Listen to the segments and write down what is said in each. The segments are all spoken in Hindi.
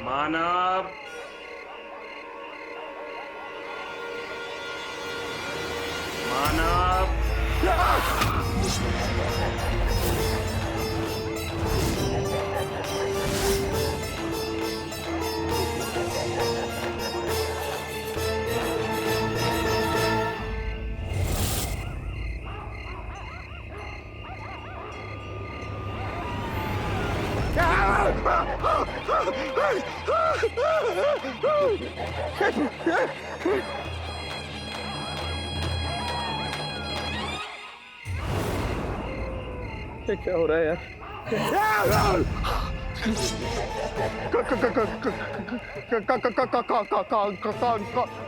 मानव, मानव। ये क्या हो रहा है यार?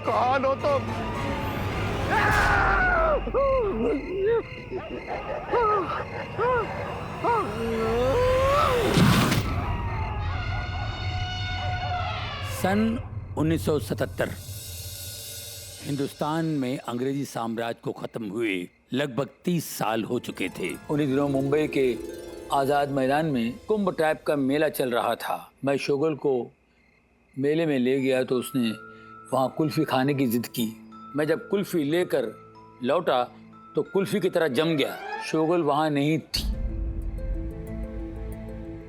कौन हो तुम? सन 1977 हिंदुस्तान में अंग्रेजी साम्राज्य को खत्म हुए लगभग 30 साल हो चुके थे। उन्हीं दिनों मुंबई के आज़ाद मैदान में कुंभ टाइप का मेला चल रहा था। मैं शोगल को मेले में ले गया तो उसने वहाँ कुल्फी खाने की जिद की। मैं जब कुल्फी लेकर लौटा तो कुल्फी की तरह जम गया। शोगल वहाँ नहीं थी,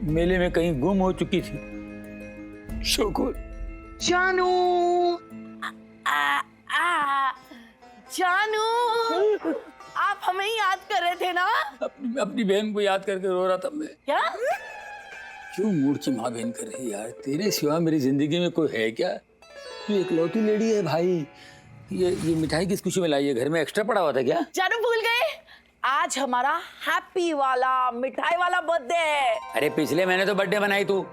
मेले में कहीं गुम हो चुकी थी। शोगल। जानू, जानू, आप हमें ही याद कर रहे थे ना? अपनी बहन को याद करके रो रहा था मैं। क्या? क्यों मूड की माँ बहन कर रही है यार? तेरे सिवा मेरी जिंदगी में कोई है क्या? तू इकलौती लेडी है भाई। ये मिठाई किस खुशी में लाई है? घर में एक्स्ट्रा पड़ा हुआ था क्या? जानू भूल गए? आज हमारा हैप्पी वाला मिठाई वाला बर्थडे है। अरे पिछले महीने तो बर्थडे बनाई तू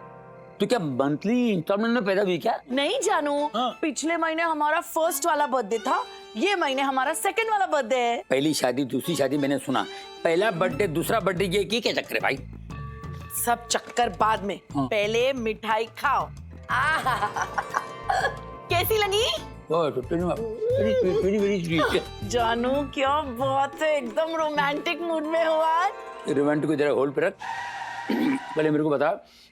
क्या मंथली इंस्टॉलमेंट में पैदा हुई क्या? नहीं जानू, पिछले महीने हमारा फर्स्ट वाला बर्थडे था, ये महीने हमारा सेकंड वाला बर्थडे है। पहली शादी दूसरी शादी मैंने सुना, पहला बर्थडे दूसरा बर्थडे ये की क्या चक्कर है भाई? सब चक्कर बाद में, पहले मिठाई खाओ। कैसी लगी? जानू क्या बात है, एकदम रोमांटिक मूड में हो आज। रोमांटिक को जरा होल्ड पे रख। पहले मेरे को बता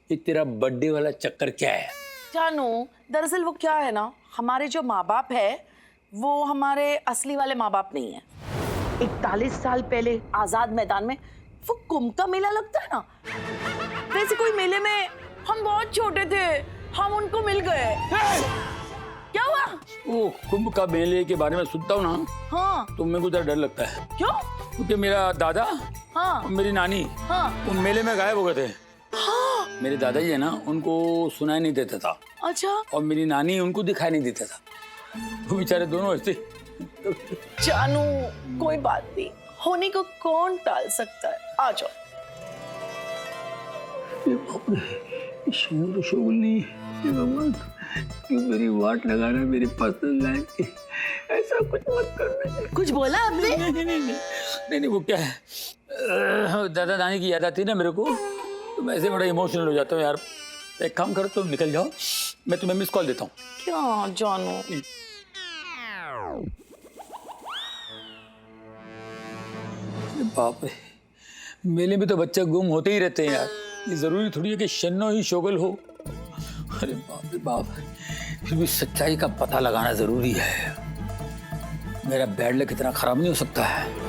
कि तेरा बर्थडे वाला चक्कर क्या है? जानू दरअसल वो क्या है ना, हमारे जो माँ बाप है वो हमारे असली वाले माँ बाप नहीं है। 41 साल पहले आजाद मैदान में वो कुंभ का मेला लगता है ना, वैसे कोई मेले में हम बहुत छोटे थे, हम उनको मिल गए। क्या हुआ? वो कुंभ का मेले के बारे में सुनता हूँ ना, हाँ तो मेरे को जरा डर लगता है। क्यों? क्योंकि मेरा दादा हाँ और मेरी नानी हाँ वो मेले में गायब हो गए थे। हाँ। मेरे दादाजी है ना, उनको सुनाई नहीं देता था। अच्छा। और मेरी नानी उनको दिखाई नहीं देता था। वो बेचारे दोनों ऐसे। जानू कोई बात नहीं, होने को कौन टाल सकता है। आ जाओ। शोगल नहीं, भगवान क्यों मेरी वाट लगाना मेरी पर्सनल लाइफ की? ऐसा कुछ मत करना। कुछ बोला आपने? नहीं वो क्या है, दादा दादी की याद आती है ना मेरे को, तो मैं ऐसे बड़ा इमोशनल हो जाता हूँ यार। एक काम करो, तुम निकल जाओ, मैं तुम्हें मिस कॉल देता हूँ। क्या जानू? बाप रे, मेले में तो बच्चे गुम होते ही रहते हैं यार। ये जरूरी थोड़ी है कि शन्नो ही शोगल हो। अरे बाप रे बाप, फिर भी सच्चाई का पता लगाना जरूरी है। मेरा बैड लक इतना खराब नहीं हो सकता है।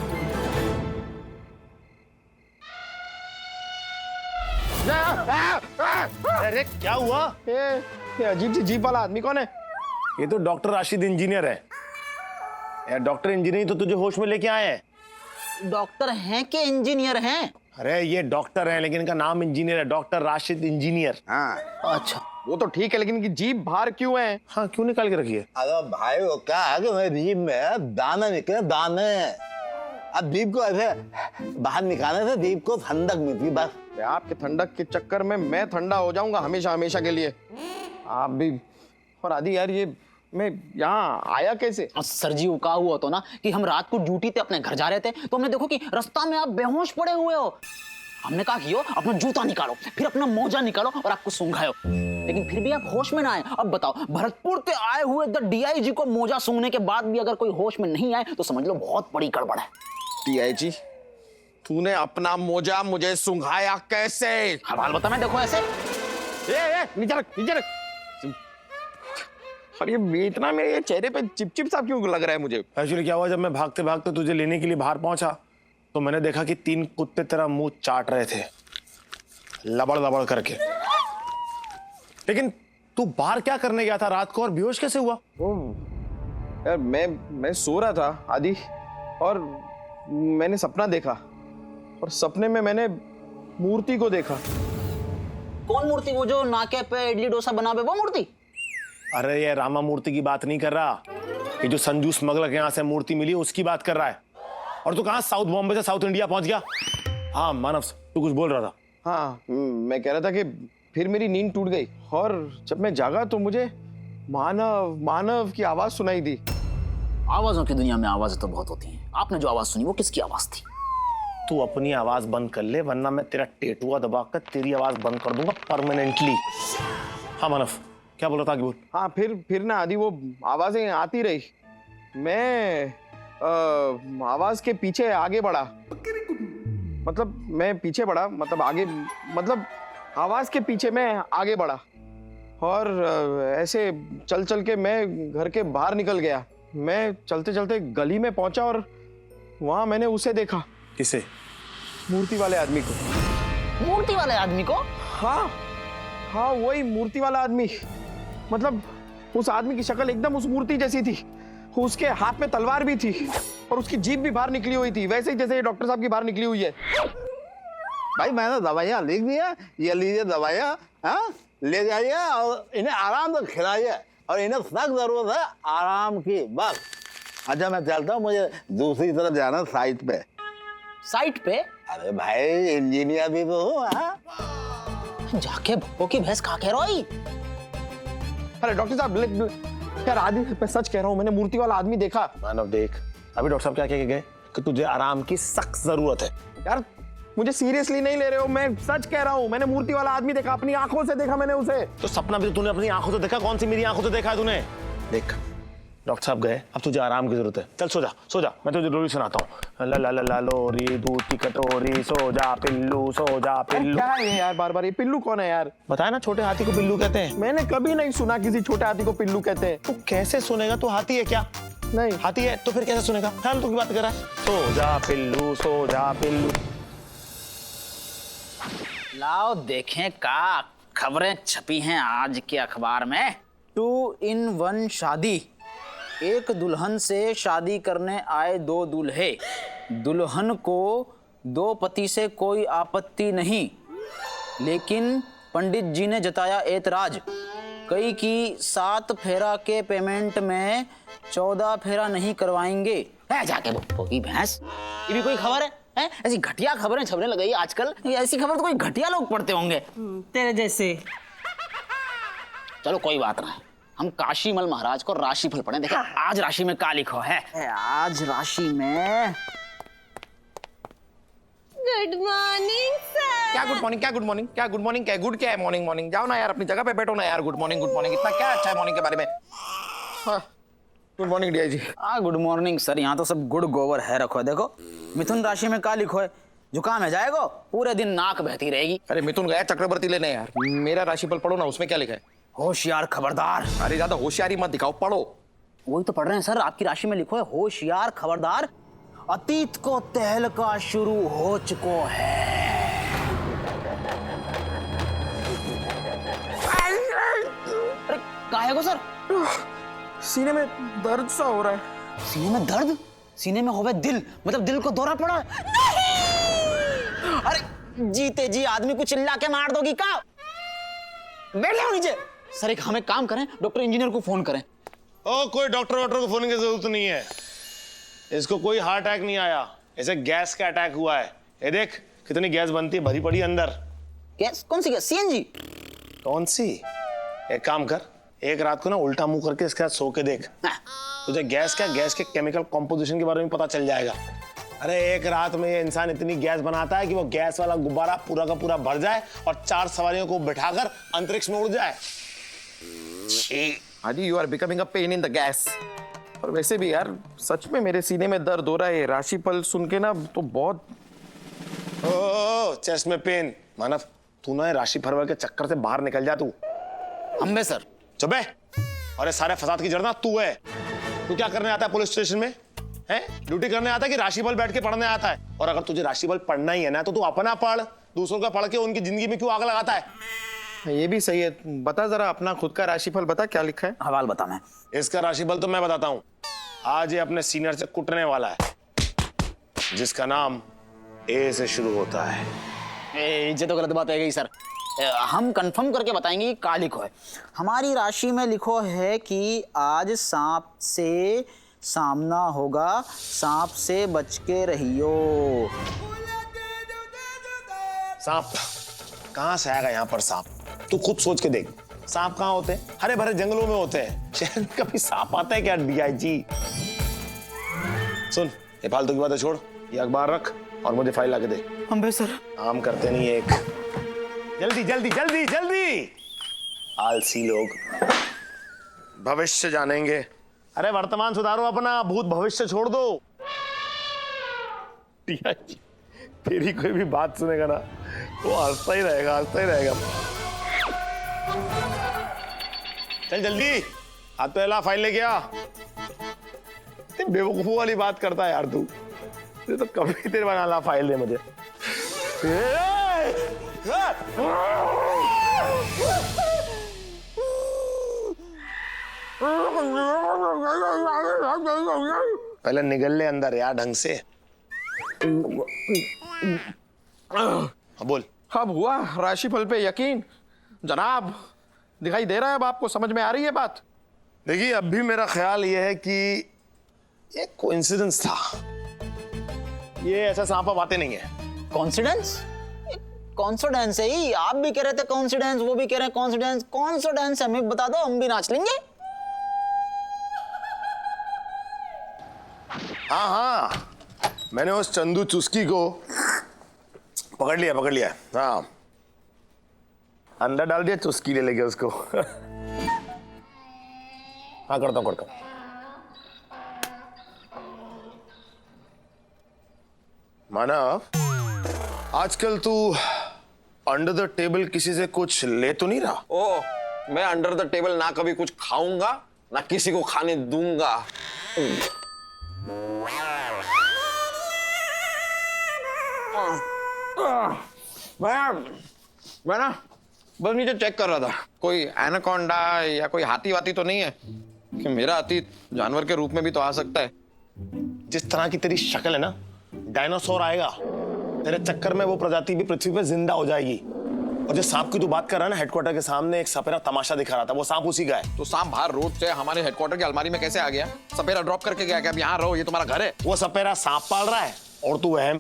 अरे क्या हुआ? ये अजीब सी जीप वाला आदमी कौन है? ये तो डॉक्टर राशिद इंजीनियर है यार। डॉक्टर इंजीनियर तो तुझे होश में लेके आए हैं। डॉक्टर हैं कि इंजीनियर हैं? अरे ये डॉक्टर है लेकिन इनका नाम इंजीनियर है, डॉक्टर राशिद इंजीनियर। हाँ अच्छा, वो तो ठीक है, लेकिन इनकी जीप बाहर क्यों है? हाँ क्यों निकाल के रखी है? अरे भाई वो क्या है कि मेरी जीभ में दाने निकले, दाने। अब जीभ को ऐसे बाहर निकालने से जीभ को ठंडक मिलती बस। आपके ठंडक के चक्कर में मैं ठंडा हो जाऊंगा हमेशा हमेशा के लिए। आप भी। और आदि यार, ये मैं यहाँ आया कैसे? सर जी वो कहा हुआ तो ना कि हम रात को ड्यूटी पे अपने घर जा रहे थे, तो हमने देखो कि रास्ता में आप बेहोश पड़े हुए हो। हमने कहा कि अपना जूता निकालो, फिर अपना मोजा निकालो और आपको सूंघाओ, लेकिन फिर भी आप होश में ना आए। अब बताओ, भरतपुर से आए हुए द डीआईजी को मोजा सूंघने के बाद भी अगर कोई होश में नहीं आए तो समझ लो बहुत बड़ी गड़बड़ है। डीआईजी, तूने अपना मोजा मुझे सूंघाया कैसे? हवाल बता, मैं देखो ऐसे। नीचे रख, नीचे रख। और ये इतना मेरे चेहरे पे चिपचिप सा क्यों लग रहा है मुझे? एक्चुअली क्या हुआ, जब मैं भागते भागते तुझे लेने के लिए बाहर पहुंचा तो मैंने देखा कि 3 कुत्ते तेरा मुंह चाट रहे थे लबड़ लबड़ करके। लेकिन तू बाहर क्या करने गया था रात को और बेहोश कैसे हुआ? ओ, यार मैं सो रहा था आदि, और मैंने सपना देखा, और सपने में मैंने मूर्ति को देखा। कौन मूर्ति? वो जो नाके पे इडली डोसा बनावे वो मूर्ति? अरे ये रामा मूर्ति की बात नहीं कर रहा, ये जो संजू स्मगलर के यहाँ से मूर्ति मिली उसकी बात कर रहा है। और तू कहाँ साउथ बॉम्बे से साउथ इंडिया पहुंच गया? हाँ मानव, तू कुछ बोल रहा था। हाँ, मैं कह रहा था कि फिर मेरी नींद टूट गई, और जब मैं जागा तो मुझे मानव मानव की आवाज सुनाई दी। आवाजों की दुनिया में आवाजें तो बहुत होती हैं। आपने जो आवाज सुनी वो किसकी आवाज थी? तू अपनी आवाज बंद कर ले, वरना मैं तेरा टेटुआ दबाकर तेरी आवाज बंद कर दूंगा परमानेंटली। हाँ मानव, क्या बोल रहा था? आगे बोल। हाँ, फिर ना आदि वो आवाजें आती रही। मैं आवाज के पीछे आगे बढ़ा, मतलब मैं पीछे बढ़ा, मतलब आगे, मतलब आवाज के पीछे मैं आगे बढ़ा, और ऐसे चल चल के मैं घर के बाहर निकल गया। मैं चलते चलते गली में पहुंचा और वहां मैंने उसे देखा। किसे? मूर्ति वाले आदमी को। मूर्ति वाले आदमी को? हाँ हाँ, वही मूर्ति वाला आदमी। मतलब उस आदमी की शक्ल एकदम उस मूर्ति जैसी थी। उसके हाथ में तलवार भी थी, और उसकी जीभ भी बाहर निकली हुई थी, वैसे ही जैसे ये डॉक्टर साहब की बाहर निकली हुई है। भाई मैंने दवाइयाँ लिख दी है, ये लीजिए दवाइयाँ, हाँ ले जाइए और इन्हें आराम से खिलाइए, और इन्हें सख्त जरूरत है आराम की, बस। अच्छा मैं चलता हूँ, मुझे दूसरी तरफ जाना साइट पे। साइट पे? अरे भाई इंजीनियर भी तो हूँ। हाँ जाके भक्को की भैंस खा के रोई। अरे डॉक्टर साहब, यार आदि, मैं सच कह रहा हूँ, मैंने मूर्ति वाला आदमी देखा। मानव देख, अभी डॉक्टर साहब क्या कह के गए कि तुझे आराम की सख्त जरूरत है। यार मुझे सीरियसली नहीं ले रहे हो, मैं सच कह रहा हूँ, मैंने मूर्ति वाला आदमी देखा, अपनी आंखों से देखा मैंने उसे। तो सपना भी तो तूने अपनी आंखों से देखा? कौन सी मेरी आंखों से देखा है तूने? देख डॉक्टर साहब गए, अब तुझे आराम की जरूरत है। चल सो जा, सो जा, मैं तुझे लोरी सुनाता हूँ। ला ला ला ला लोरी दूध की कटोरी, सो जा पिल्लू, सो जा पिल्लू। क्या है ये यार, बार बार ये पिल्लू कौन है यार? बताया ना, छोटे हाथी को पिल्लू कहते हैं। मैंने कभी नहीं सुना किसी छोटे हाथी को पिल्लू कहते हैं। तू कैसे सुनेगा? तू हाथी है क्या? नहीं। हाथी है तो फिर कैसे सुनेगा? फालतू की बात कर रहा है। सो जा पिल्लू, सो जा पिल्लू। लाओ देखें का खबरें छपी हैं आज के अखबार में। 2 in 1 शादी। एक दुल्हन से शादी करने आए 2 दूल्हे। दुल्हन को 2 पति से कोई आपत्ति नहीं, लेकिन पंडित जी ने जताया ऐतराज। कई की 7 फेरा के पेमेंट में 14 फेरा नहीं करवाएंगे। है जाके भक्को की भैंस, ये भी कोई खबर है? ऐसी घटिया खबरें छपने लगी आजकल। ऐसी खबर तो कोई घटिया लोग पढ़ते होंगे, तेरे जैसे। चलो कोई बात नहीं, हम काशीमल महाराज को राशिफल पढ़े। देखो आज राशि में क्या लिखो है। आज राशि में गुड मॉर्निंग सर। क्या गुड मॉर्निंग, क्या गुड मॉर्निंग, क्या गुड मॉर्निंग, क्या गुड, क्या है मॉर्निंग? मॉर्निंग जाओ ना यार, अपनी जगह पे बैठो ना यार। गुड मॉर्निंग, गुड मॉर्निंग, इतना क्या अच्छा है मॉर्निंग के बारे में? गुड मॉर्निंग डिया जी। Good morning sir. यहाँ तो सब गुड़ गोबर है रखो। देखो मिथुन राशि में क्या लिखो है? जुकाम है जाएगा, पूरे दिन नाक बहती रहेगी। अरे मिथुन गया चक्रवर्ती लेने यार, मेरा राशिफल पढ़ो ना, उसमें क्या लिखा है? होशियार खबरदार। अरे ज्यादा होशियारी मत दिखाओ, पढ़ो। वही तो पढ़ रहे हैं सर, आपकी राशि में लिखो है होशियार खबरदार, अतीत को तहलका शुरू हो चुको है। अरे काहे को सर? सीने में दर्द सा हो रहा है। सीने में दर्द? सीने में होवे दिल, मतलब दिल को दौरा पड़ा? नहीं! अरे जीते जी आदमी को चिल्ला के मार दोगी का? बैठ जाओ नीचे। सर एक हमें काम करें, डॉक्टर इंजीनियर को फोन करें। ओ कोई डॉक्टर वॉक्टर को फोन की जरूरत नहीं है। इसको कोई हार्ट अटैक नहीं आया, इसे गैस का अटैक हुआ है। ये देख कितनी गैस बनती है, भरी पड़ी अंदर। गैस? कौन सी गैस? सीएनजी? कौन सी? एक काम कर, एक रात को ना उल्टा मुंह करके इसके साथ सो के देख, तुझे गैस के केमिकल कॉम्पोजिशन के बारे में पता चल जाएगा। अरे एक रात में ये इंसान इतनी गैस बनाता है कि वो गैस वाला गुब्बारा पूरा का पूरा भर जाए और 4 सवारियों को बिठाकर अंतरिक्ष में उड़ जाए। आदि you are becoming a pen in the gas. और वैसे भी यार सच में मेरे सीने में दर्द हो रहा है, राशिफल सुन के ना तो बहुत। ओ चेस्ट में पेन। मानव तू ना राशि फरवल के चक्कर से बाहर निकल जा। तू अम्बे सर। चुप है। और ये सारे फसाद की जड़ ना तू है। तू क्या करने आता है पुलिस स्टेशन में? है ड्यूटी करने आता है कि राशिफल बैठ के पढ़ने आता है? और अगर तुझे राशिफल पढ़ना ही है ना तो तू अपना पढ़, दूसरों का पढ़ के उनकी जिंदगी में क्यों आग लगाता है? ये भी सही है। बता जरा अपना खुद का राशिफल बता, क्या लिखा है? हवाल बता मैं। इसका राशिफल तो मैं बताता हूं। आज ये अपने सीनियर से कुटने वाला है जिसका नाम ए से शुरू होता है। ये तो गलत बात है गई सर। हम कंफर्म करके बताएंगे कि क्या लिखो है। हमारी राशि में लिखो है कि आज सांप से सामना होगा, सांप से बच के रहियो। सांप कहां से आएगा यहाँ पर सांप? तू खुद सोच के देख, सांप कहाँ होते हैं? हरे भरे जंगलों में होते हैं। शहर में कभी सांप आता है क्या डीआईजी? सुन, ये फालतू की बातें छोड़, ये अखबार रख और मुझे फाइल लाके दे। हम सर काम करते नहीं एक। जल्दी जल्दी जल्दी जल्दी। आलसी लोग भविष्य जानेंगे। अरे वर्तमान सुधारो अपना, भूत भविष्य छोड़ दो। डीआईजी तेरी कोई भी बात सुनेगा ना वो हंसता ही रहेगा, हंसता ही रहेगा। चल जल्दी, हाथ तो हिला, फाइल लेके आ। बेवकूफों वाली बात करता है यार तू। तो कभी तेरे बना ला, फाइल दे मुझे। पहले निगल ले अंदर यार ढंग से। हाँ बोल। अब हुआ राशिफल पे यकीन जनाब? दिखाई दे रहा है अब आपको? समझ में आ रही है बात? देखिए अब भी मेरा ख्याल ये है कि ये कोइंसिडेंस था। ये ऐसा सांप बातें नहीं है। कॉन्फिडेंस? कॉन्फिडेंस है ही। आप भी कह रहे थे कॉन्फिडेंस, वो भी कह रहे हैं कॉन्फिडेंस। कॉन्फिडेंस हमें बता दो, हम भी नाच लेंगे। हाँ हाँ, मैंने उस चंदू चुस्की को पकड़ लिया, पकड़ लिया। हाँ, अंदर डाल दिया, चुस्की ले लेके उसको। हाँ करता हूँ, करता हूँ। मानव, आजकल तू अंडर द टेबल किसी से कुछ ले तो नहीं रहा? ओ, मैं अंडर द टेबल ना कभी कुछ खाऊंगा ना किसी को खाने दूंगा। मैं ना बस नीचे चेक कर रहा था, कोई एनाकोंडा या कोई हाथी वाती तो नहीं है कि मेरा अतीत जानवर के रूप में भी तो आ सकता है। जिस तरह की तेरी शक्ल है ना, डायनासोर आएगा तेरे चक्कर में, वो प्रजाति भी पृथ्वी पे जिंदा हो जाएगी। और जो सांप की तू बात कर रहा है ना, हेडक्वार्टर के सामने एक सपेरा तमाशा दिखा रहा था, वो सांप उसी का है। तो सांप बाहर रोड से हमारे हेडक्वार्टर की अलमारी में कैसे आ गया? सपेरा ड्रॉप करके गया कि अब यहाँ रहो, ये तुम्हारा घर है? वो सपेरा सांप पाल रहा है और तू वहम।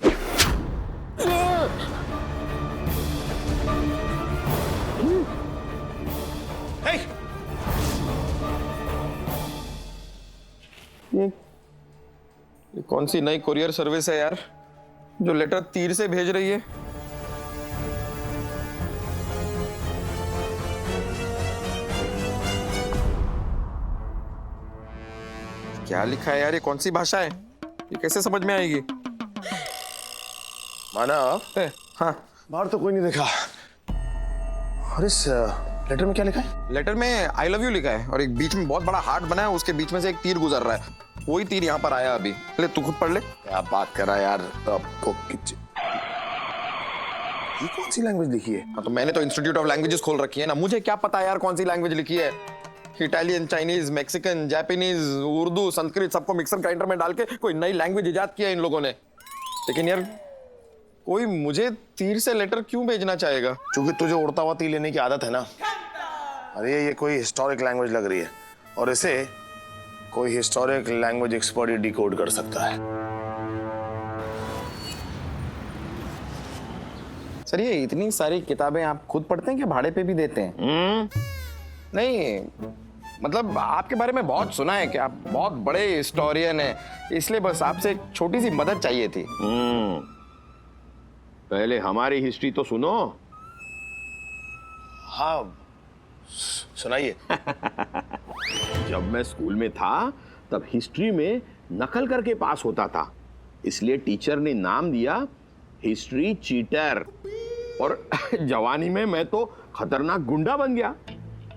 ये कौन सी नई कुरियर सर्विस है यार जो लेटर तीर से भेज रही है? क्या लिखा है यार? ये कौन सी भाषा है? ये कैसे समझ में आएगी? मानव, हाँ, बाहर तो कोई नहीं देखा। और इस लेटर में क्या लिखा है? लेटर में आई लव यू लिखा है और एक बीच में बहुत बड़ा हार्ट बना है, उसके बीच में से एक तीर गुजर रहा है। वही तीर यहाँ पर आया अभी। ले तू खुद पढ़ ले। क्या बात कर रहा है यार? आपको ये कौन सी लैंग्वेज लिखी है? हाँ, तो मैंने तो इंस्टीट्यूट ऑफ लैंग्वेजेस खोल रखी है ना, मुझे क्या पता यार कौन सी लैंग्वेज लिखी है। Italian, Chinese, Mexican, Japanese, Urdu, Sanskrit सबको मिक्सर ग्राइंडर में डाल के कोई नई लैंग्वेज इजाद किया इन लोगों ने। लेकिन यार कोई मुझे तीर से लेटर क्यों भेजना चाहेगा? क्योंकि तुझे उड़ता हुआ तीर लेने की आदत है ना। अरे ये कोई हिस्टोरिक लैंग्वेज लग रही है और इसे कोई हिस्टोरिक लैंग्वेज एक्सपर्ट ही डिकोड कर सकता है। सर ये इतनी सारी किताबें आप खुद पढ़ते हैं कि भाड़े पे भी देते हैं? नहीं, मतलब आपके बारे में बहुत सुना है कि आप बहुत बड़े हिस्टोरियन हैं, इसलिए बस आपसे एक छोटी सी मदद चाहिए थी। पहले हमारी हिस्ट्री तो सुनो। हाँ सुनाइए। जब मैं स्कूल में था तब हिस्ट्री में नकल करके पास होता था, इसलिए टीचर ने नाम दिया हिस्ट्री चीटर। और जवानी में मैं तो खतरनाक गुंडा बन गया,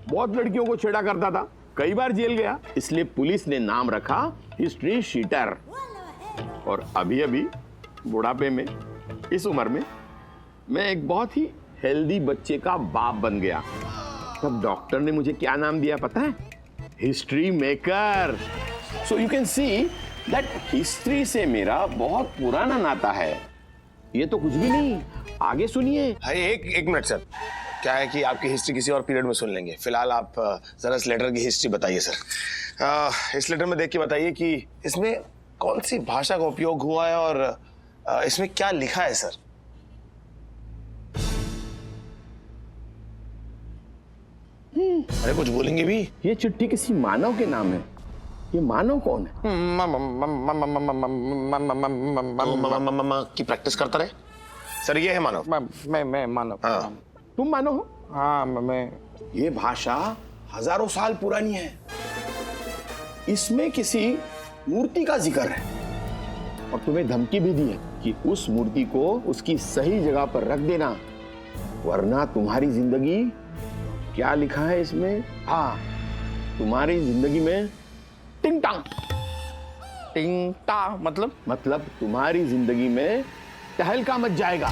बहुत लड़कियों को छेड़ा करता था, कई बार जेल गया, इसलिए पुलिस ने नाम रखा हिस्ट्री शीटर। और अभी अभी बुढ़ापे में, इस उम्र में, मैं एक बहुत ही हेल्दी बच्चे का बाप बन गया। तब डॉक्टर ने मुझे क्या नाम दिया पता है? History maker. So you can see that history से मेरा बहुत पुराना नाता है। ये तो कुछ भी नहीं, आगे सुनिए। एक मिनट सर, क्या है कि आपकी हिस्ट्री किसी और पीरियड में सुन लेंगे। फिलहाल आप जरा इस लेटर की हिस्ट्री बताइए सर। इस लेटर में देख के बताइए कि इसमें कौन सी भाषा का उपयोग हुआ है और इसमें क्या लिखा है सर। अरे कुछ बोलेंगे भी। ये चिट्ठी किसी मानव के नाम है। ये मानव कौन है? की प्रैक्टिस करता रहे सर। ये है मानव। मैं मानव। हाँ। तुम मानव हो? हाँ मैं। ये भाषा हजारों साल पुरानी है। इसमें किसी मूर्ति का जिक्र है और तुम्हें धमकी भी दी है कि उस मूर्ति को उसकी सही जगह पर रख देना, वरना तुम्हारी जिंदगी, क्या लिखा है इसमें? हाँ, तुम्हारी जिंदगी में टिंग टांग। टिंग टा मतलब तुम्हारी जिंदगी में तहलका मच जाएगा।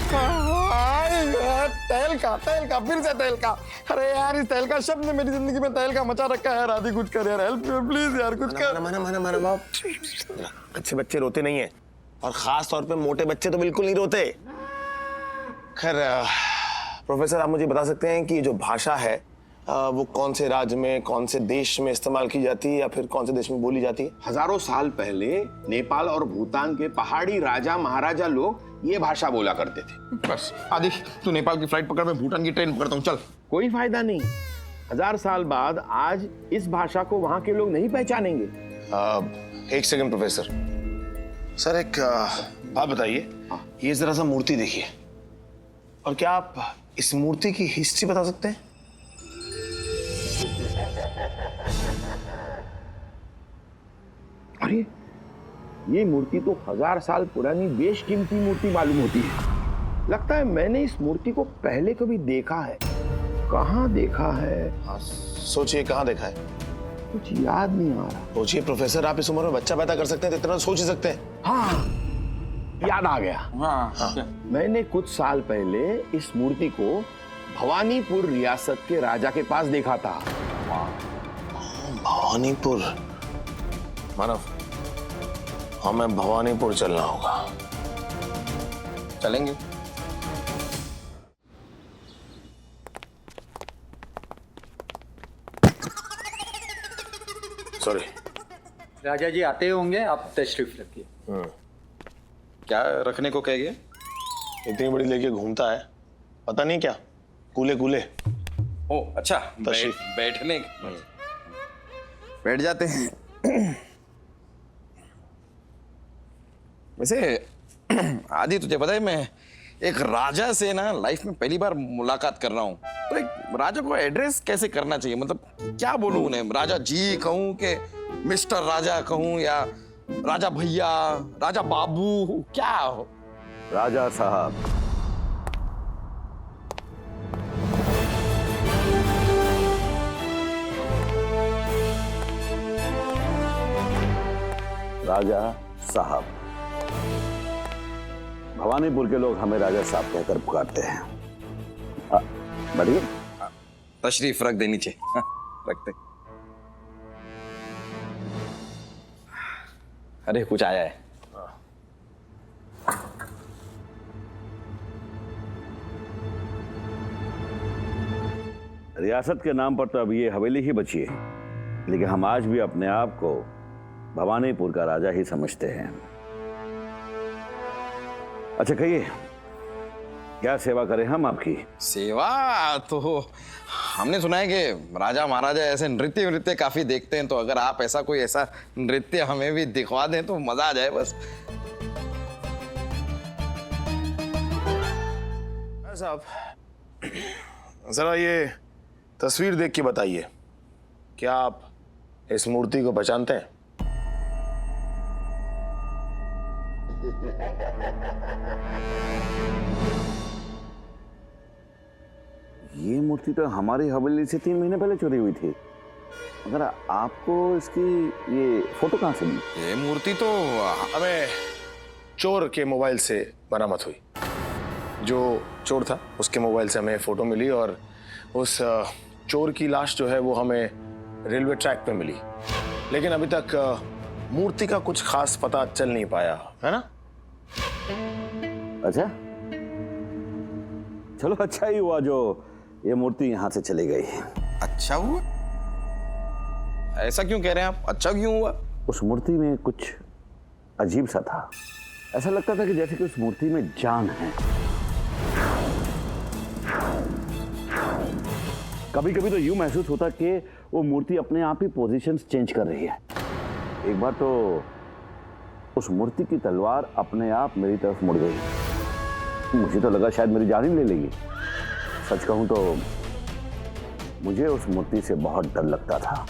तहलका फिर से तहलका। अरे यार, इस तहलका शब्द ने मेरी जिंदगी में तहलका मचा रखा है। आदि कुछ कर यार, हेल्प प्लीज यार, कुछ कर। माना बाप। अच्छे बच्चे रोते नहीं है, और खास तौर पे मोटे बच्चे तो बिल्कुल नहीं रोते। खैर प्रोफेसर, आप मुझे बता सकते हैं कि जो भाषा है वो कौन से राज्य में, कौन से देश में इस्तेमाल की जाती है, या फिर कौन से देश में बोली जाती है? हजारों साल पहले नेपाल और भूटान के पहाड़ी राजा महाराजा लोग ये भाषा बोला करते थे। बस आदि, तू नेपाल की फ्लाइट पकड़, मैं भूटान की ट्रेन पकड़ता हूँ, चल। कोई फायदा नहीं। 1000 साल बाद आज इस भाषा को वहां के लोग नहीं पहचानेंगे। एक सेकंड प्रोफेसर। सर एक बात बताइए, ये जरा सा मूर्ति देखिए, और क्या आप इस मूर्ति की हिस्ट्री बता सकते हैं? अरे ये मूर्ति तो 1000 साल पुरानी बेशकीमती मूर्ति मालूम होती है। लगता है मैंने इस मूर्ति को पहले कभी देखा है। कहाँ देखा है? हाँ, सोचिए कहाँ देखा है। कुछ याद नहीं आ रहा। सोचिए प्रोफेसर, आप इस उम्र में बच्चा पैदा कर सकते हैं तो इतना सोच ही सकते हैं। हाँ, याद आ गया। हाँ। मैंने कुछ साल पहले इस मूर्ति को भवानीपुर रियासत के राजा के पास देखा था। भवानीपुर? मानव, हमें भवानीपुर चलना होगा। चलेंगे। सॉरी। राजा जी आते होंगे, आप तशरीफ रखिए। क्या रखने को कहेंगे? इतनी बड़ी लेके घूमता है, पता नहीं क्या कूले कूले। ओ अच्छा, तशरीफ। बैठने बैठ जाते हैं। वैसे आदि, तुझे पता है मैं एक राजा से ना लाइफ में पहली बार मुलाकात कर रहा हूँ। तो एक राजा को एड्रेस कैसे करना चाहिए, मतलब क्या बोलूँ उन्हें? राजा जी कहूँ कि मिस्टर राजा कहूँ, या राजा भैया, राजा बाबू, क्या हो? राजा साहब। राजा साहब। भवानीपुर के लोग हमें राजा साहब कहकर पुकारते हैं। बढ़िए, तशरीफ रख दे नीचे। रखते। अरे कुछ आया है। रियासत के नाम पर तो अब ये हवेली ही बची है, लेकिन हम आज भी अपने आप को भवानीपुर का राजा ही समझते हैं। अच्छा कहिए, क्या सेवा करें हम आपकी? सेवा तो हमने सुना है कि राजा महाराजा ऐसे नृत्य काफी देखते हैं, तो अगर आप ऐसा कोई ऐसा नृत्य हमें भी दिखवा दें तो मजा आ जाए बस। साहब, जरा ये तस्वीर देख के बताइए, क्या आप इस मूर्ति को पहचानते हैं? ये मूर्ति तो हमारी हवेली से 3 महीने पहले चोरी हुई थी। मगर आपको इसकी ये फोटो कहाँ से मिली? ये मूर्ति तो हमें चोर के मोबाइल से बरामद हुई। जो चोर था उसके मोबाइल से हमें फोटो मिली और उस चोर की लाश जो है वो हमें रेलवे ट्रैक पे मिली, लेकिन अभी तक मूर्ति का कुछ खास पता चल नहीं पाया, है ना? अच्छा, चलो अच्छा ही हुआ जो ये मूर्ति यहाँ से चली गई। अच्छा हुआ? ऐसा क्यों कह रहे हैं आप? अच्छा क्यों हुआ? उस मूर्ति में कुछ अजीब सा था। ऐसा लगता था कि जैसे कि उस मूर्ति में जान है। कभी कभी तो यूं महसूस होता कि वो मूर्ति अपने आप ही पोजीशंस चेंज कर रही है। एक बार तो उस मूर्ति की तलवार अपने आप मेरी तरफ मुड़ गई। मुझे तो लगा शायद मेरी जान ही ले लेगी। सच कहूं तो मुझे उस मूर्ति से बहुत डर लगता था।